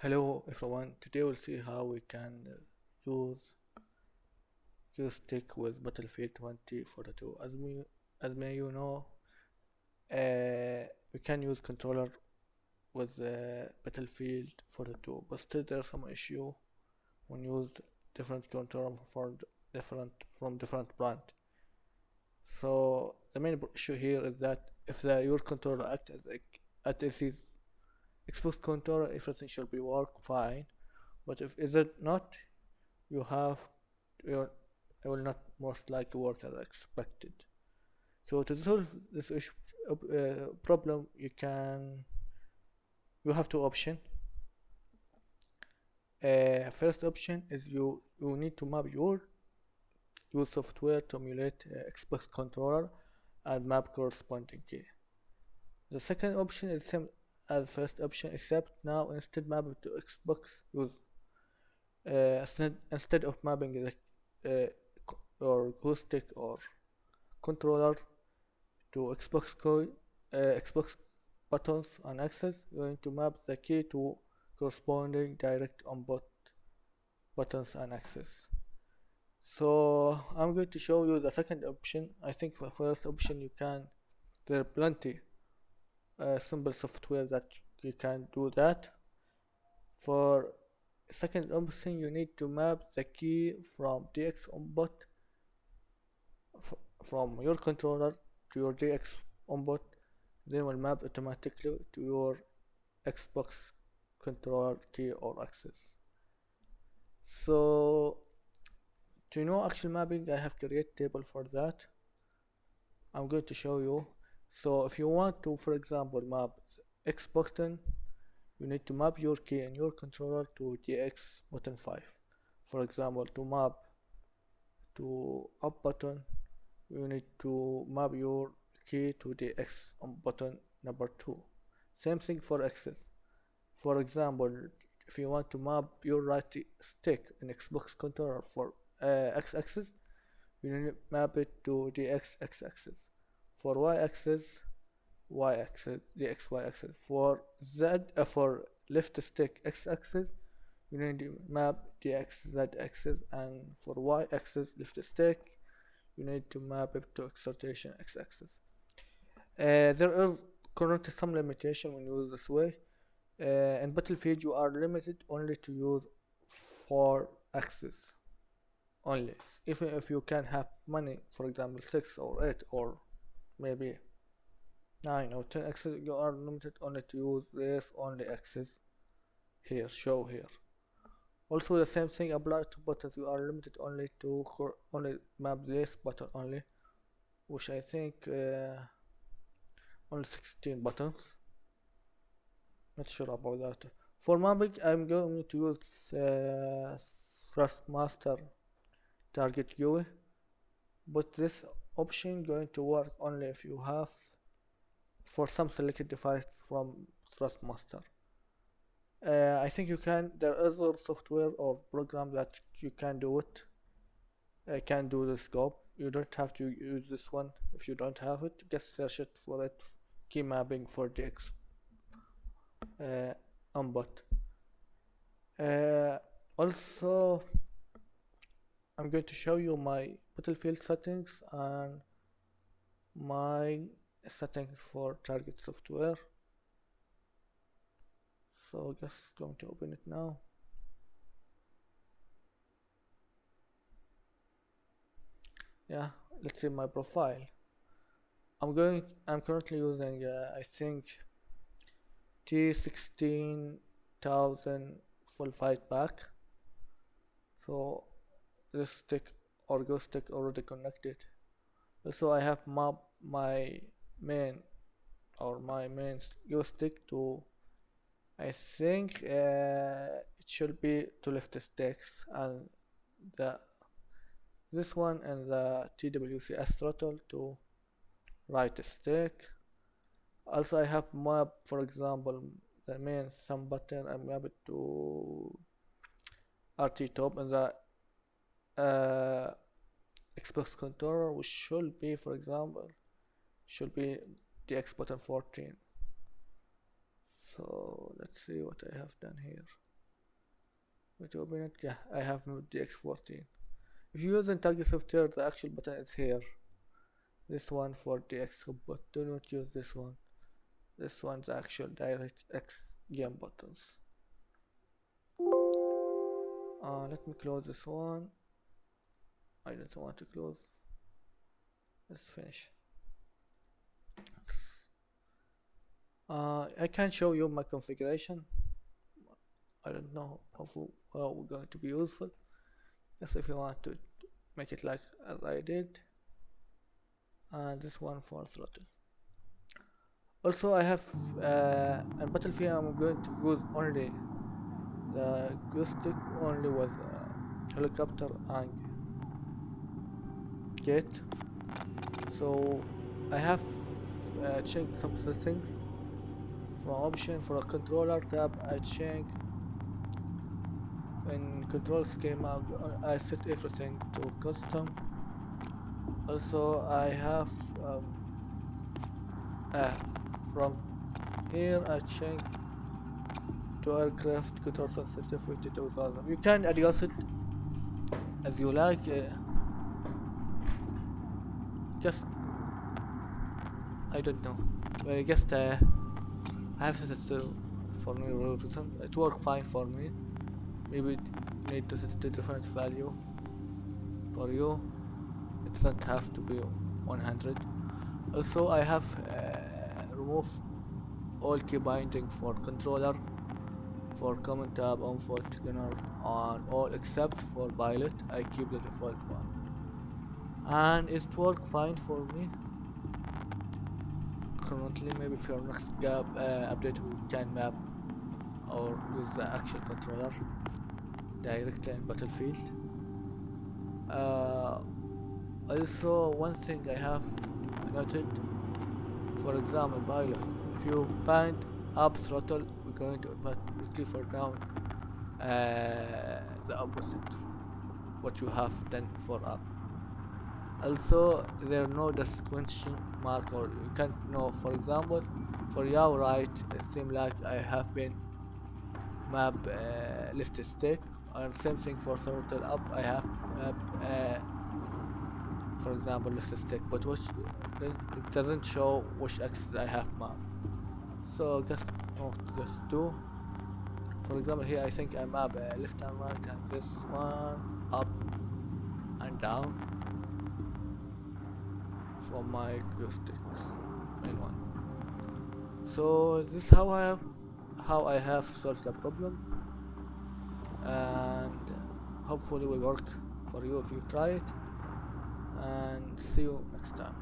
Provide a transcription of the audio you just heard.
Hello everyone, today we'll see how we can use Joystick with Battlefield 2042. As may you know, we can use controller with Battlefield 42, but still there's some issue when used different controller for different brand. So the main issue here is that if your controller acts as the Xbox controller, everything should be work fine. But if is it not, you have your it will not most likely work as expected. So to solve this problem, you have two options. First option is you need to map your software to emulate Xbox controller and map corresponding key. The second option is same as first option, except now instead map it to Xbox use instead of mapping the or joystick or controller to Xbox buttons and axes, you're going to map the key to corresponding direct on buttons and axes. So I'm going to show you the second option. I think the first option there are plenty simple software that you can do that. For second option, you need to map the key from DX onboard from your controller to your DX onboard, then will map automatically to your Xbox controller key or axis. So to know actual mapping, I have create table for that. I'm going to show you. So if you want to, for example, map X button, you need to map your key in your controller to DX button 5. For example, to map to up button, you need to map your key to the X on button number 2. Same thing for axis. For example, if you want to map your right stick in Xbox controller for X axis, you need to map it to the X axis. For Y axis, Y axis, the X Y axis. For for left stick X axis, you need to map the X Z axis, and for Y axis left stick, you need to map it to excitation X axis. There is currently some limitation when you use this way. In Battlefield, you are limited only to use 4 axes only. Even if you can have many, for example 6 or 8 or maybe 9 or 10 axes, you are limited only to use this only axis here, show here. Also the same thing applies to buttons. You are limited only to only map this button only, which I think only 16 buttons. Not sure about that. For mapping, I'm going to use Thrustmaster target GUI, but this option going to work only if you have for some selected device from Thrustmaster. I think you can. There is other software or program that you can do it. Can do the scope. You don't have to use this one if you don't have it. Just search it for it. Key mapping for DX onboard. Also, I'm going to show you my Battlefield settings and my settings for target software. So just going to open it now. Yeah, let's see my profile. I'm currently using I think T16000 full fight pack. So this stick or ghost stick already connected. Also I have mapped my main ghost stick to, I think it should be to left sticks, and this one and the TWCS throttle to right stick. Also I have mapped, for example, the main sum button, I map it to RT top, and the Xbox controller, which should be, for example, should be the X button 14. So let's see what I have done here. to open it. Yeah, I have moved the X14. If you use in target software, the actual button is here. This one for the X but do not use this one. This one's actual direct X game buttons. Let me close this one. I don't want to close. Let's finish. I can show you my configuration. I don't know how we're going to be useful. Just if you want to make it like as I did. And this one for throttle. Also, I have in Battlefield I'm going to use only the joystick only with helicopter and gate. So I have changed some settings. From option for a controller tab, I change in control schema. I set everything to custom. Also, I have from here I change to aircraft control sensitivity to 2000. You can adjust it as you like. Just I don't know. Just I have set it for me reason. It worked fine for me. Maybe you need to set it a different value for you. It doesn't have to be 100. Also, I have removed all key binding for controller, for command tab, input, gunner, on all except for pilot. I keep the default one, and it worked fine for me. Currently, maybe for next update we can map or use the actual controller directly in Battlefield. Also, one thing I have noted, for example, pilot, if you bind up throttle, we're going to automatically for down the opposite what you have done for up. Also, there are no distinction mark, or you can't know. For example, for your right, it seems like I have been map left stick, and same thing for throttle up. I have map for example left stick, but which it doesn't show which axis I have mapped. So just note this too. For example, here I think I map left and right, and this one up and down from my joysticks main one. So this is how I have solved the problem, and hopefully will work for you if you try it, and see you next time.